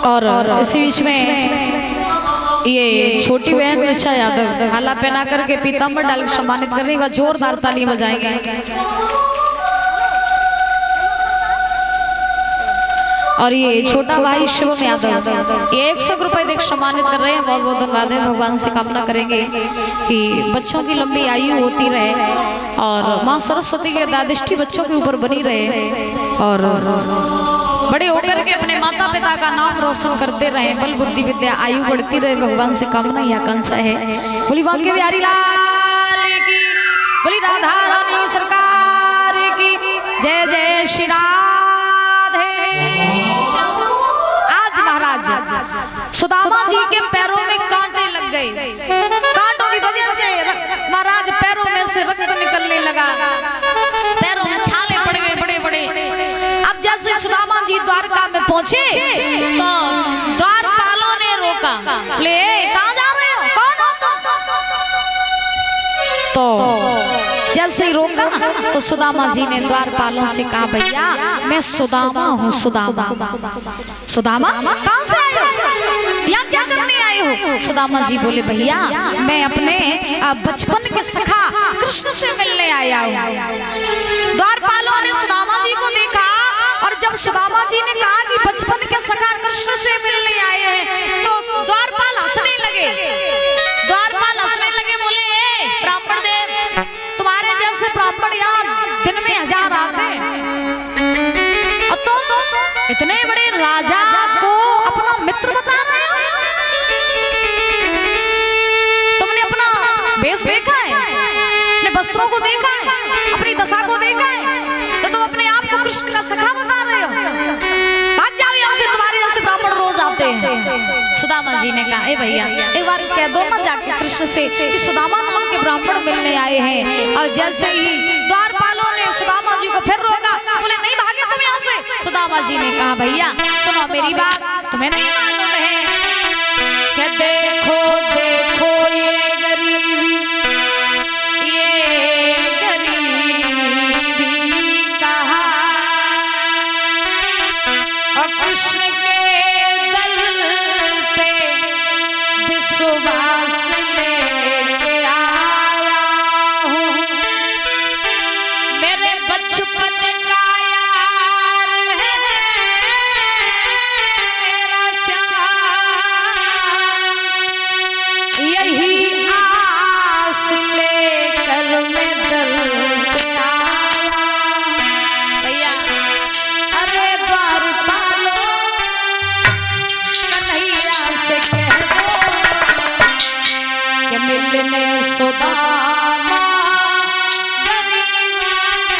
और इसी बीच में ये छोटी बहन ऋचा यादव माला पहना करके पीताम्बर डाल सम्मानित करने का जोरदार ताली बजाएंगे। और ये छोटा भाई शिवम यादव ये 100 रुपए देख सम्मानित कर रहे हैं। बहुत बहुत धन्यवाद है। भगवान से कामना करेंगे कि बच्चों की लंबी आयु होती रहे और माँ सरस्वती के दादिष्टि बच्चों के ऊपर बनी रहे और बड़े होकर के अपने माता पिता का नाम रोशन करते रहे। बल बुद्धि विद्या आयु बढ़ती रहे। भगवान से कामना ही आकांक्षा है। बोली बांके बिहारी लाल की, बोली राधा रानी सरकार की जय जय श्री राधे। आज महाराज सुदामा जी के पैरों में कांटे लग गए। कांटों की वजह से महाराज पैरों में से रक्त निकलने लगा, पैरों में छाले पड़ गए बड़े बड़े। अब जैसे सुदामा जी द्वारका में पहुंचे तो द्वारपालों ने रोका, ले कहां जा रहे हो, कौन हो तुम? तो जैसे ही रोका तो सुदामा जी ने द्वारपालों से कहा, भैया मैं सुदामा हूँ। सुदामा सुदामा कहां से आए हो, यहाँ क्या करने आए हो? सुदामा जी बोले, भैया मैं अपने बचपन के सखा कृष्ण से मिलने आया हूँ। द्वारपालों ने सुदामा जी को देखा और जब सुदामा जी ने कहा कि बचपन के सखा कृष्ण से मिलने आए हैं तो द्वारपाल हंसने लगे। द्वारपाल हंसने लगे, बोले ब्राह्मण देव तुम्हारे जैसे ब्राह्मण यहाँ दिन में 1000 आते हैं और तुम इतने बड़े राजा को अपना मित्र बता रहे हो। तुमने अपना वेश देखा है, अपने वस्त्रों को देखा है, अपनी दशा को देखा है, तो तुम अपने आप को कृष्ण का सखा बता रहे हो। भाग जाओ यहाँ से, तुम्हारे जैसे ब्राह्मण रोज आते हैं। सुदामा जी ने कहा, ए भैया एक बार कह दो ना जाके कृष्ण से कि सुदामा नाम के ब्राह्मण मिलने आए हैं। और जैसे ही द्वारपालों ने सुदामा जी को फिर रोका, बोले नहीं भागे तुम यहाँ से। सुदामा जी ने कहा, भैया सुनो मेरी बात, तुम्हें नहीं मालूम है कि देखो देखो ये गरीबी, ये गरीबी कहा और कृष्ण के दल पे विश्वास लेके आया हूँ। मेरे बचपन का यार है मेरा श्याम, यही आस लेकर मैं दल पे आया। भैया अरे द्वारपालो कन्हैया से कह दो कि मिलने सुदामा गरीब आया है।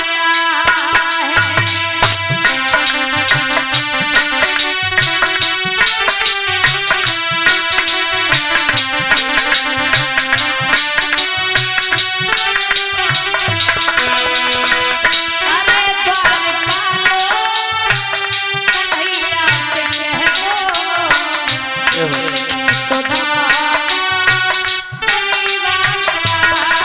अरे द्वारपालो कन्हैया से कह दो मिलने सुदामा गरीब आया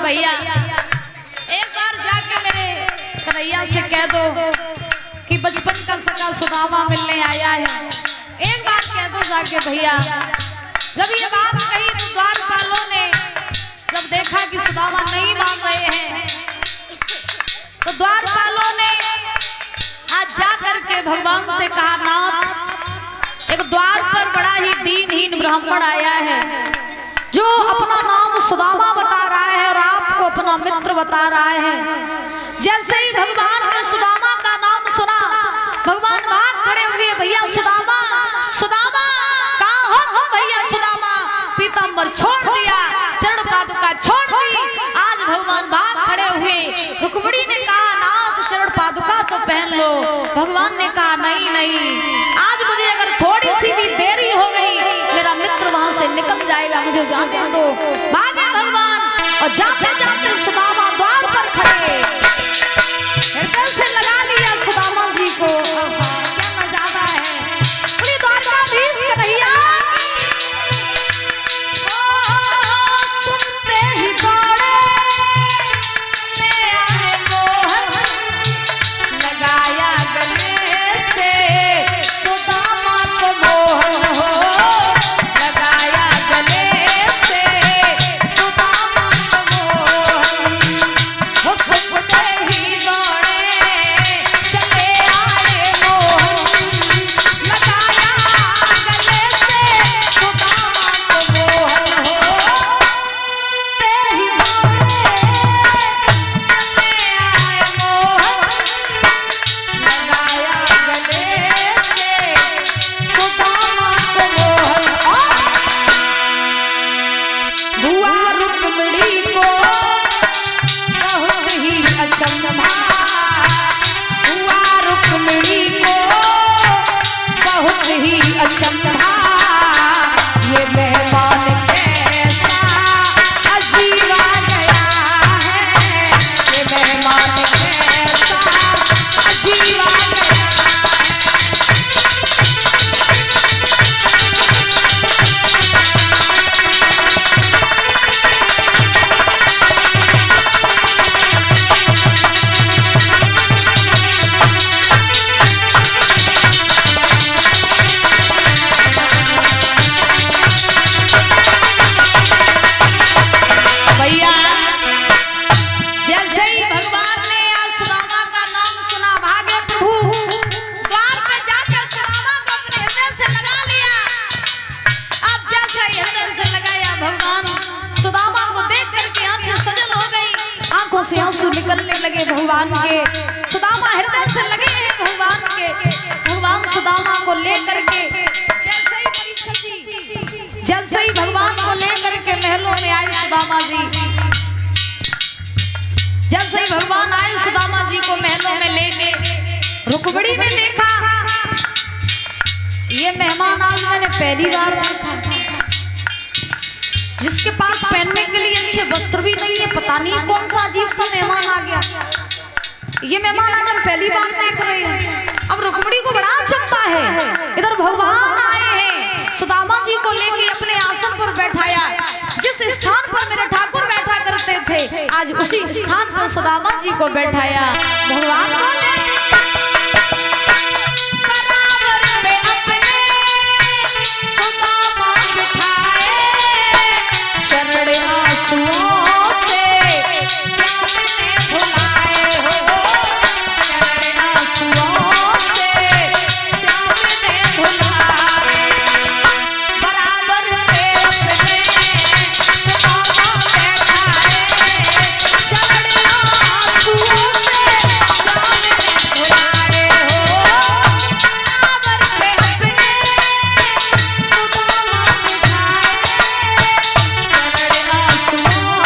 भैया एक बार जाके मेरे कन्हैया से कह दो कि बचपन का सगा सुदामा मिलने आया है। एक बार कह दो जाके भैया। जब ये बात कही तो द्वारपालों ने जब देखा कि सुदामा नहीं मान रहे हैं तो द्वारपालों ने आज जा करके भगवान से कहा, नाथ एक द्वार पर बड़ा ही दीनहीन ब्राह्मण आया है जो अपना नाम सुदामा बता रहा है और आपको अपना मित्र बता रहा है। जैसे ही भगवान ने सुदामा का नाम सुना भगवान भाग खड़े हुए, भैया सुदामा सुदामा कहाँ हो भैया सुदामा। पीतांबर छोड़ दिया, चरण पादुका छोड़ दी। आज भगवान भाग खड़े हुए। रुक्मिणी ने कहा, नाथ चरण पादुका तो पहन लो। भगवान ने कहा, नहीं नहीं, आज मुझे अगर थोड़ी सी भी देरी हो गई मेरा मित्र वहां से निकल जाएगा, मुझे जाने दो। भागे भगवान और जाते जाते सुदामा द्वार पर खड़े हृदय से लगा लिया सुदामा जी को। क्या नजारा है। पूरी द्वारकाधीश कन्हैया सुनते ही दौड़े ले आए मोहन, लगाया गले से सुदामा को मोहन हो, लगाया गले से सुदामा को मोहन हो। सुनते ही दौड़े चले आए मोहन, लगाया गले से सुदामा को मोहन हो। ही दौड़े चले आए मोहन, लगाया गले से सुदामा को मोहन। हुआ रुक्मिणी को बहुत ही अचंभा, हुआ रुक्मिणी को बहुत ही अचंभा। ये मेहमान कैसा अजीब आ गया है, ये मेहमान कैसा अजीब आ गया है। भैया जैसे ही भगवान ने आज सुदामा का नाम सुना भागे प्रभु द्वार पे जाकर सुदामा को अपने हृदय से लगा लिया। अब जैसे ही हृदय से लगाया भगवान सुदामा को देख करके आंखें सजल हो गई, आंखों से आंसू निकलने लगे भगवान के। सुदामा हृदय से लगे हैं भगवान के। भगवान सुदामा को लेकर के जैसे ही परीक्षा जी जैसे ही भगवान को लेकर के महलों में आए सुदामा जी, जैसे ही भगवान आए सुदामा जी को महलों में लेके, रुक्मिणी ने देखा ये मेहमान आज मैंने पहली बार देखा, जिसके पास पहनने के लिए अच्छे वस्त्र भी नहीं है। पता नहीं कौन सा अजीब सा मेहमान आ गया। ये मेहमान आज हम पहली बार देख रहे हैं। अब रुक्मिणी को बड़ा अचंभा है। इधर भगवान आए हैं, सुदामा जी को लेके अपने आसन पर बैठाया। जिस स्थान पर मेरे ठाकुर बैठा करते थे आज उसी स्थान पर सुदामा जी को बैठाया। भगवान को बराबर पे अपने सुदामा बिठाए, चरण आंसुओं से श्याम ने धुलाए हो, चरण आंसुओं से श्याम ने धुलाए। बराबर पे अपने सुदामा बैठाए, चरण आंसुओं से श्याम ने धुलाए हो। बराबर पे अपने सुदामा बिठाए, चरण आंसुओं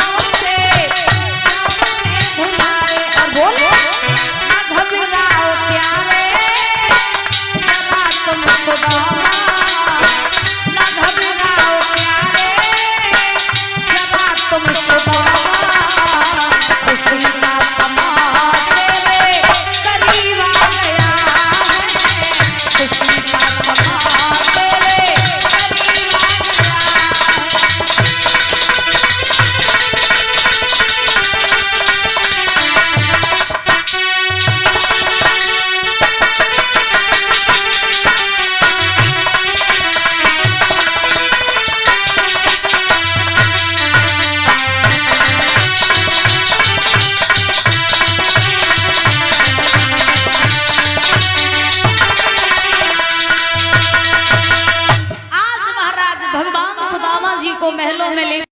को महलों में ले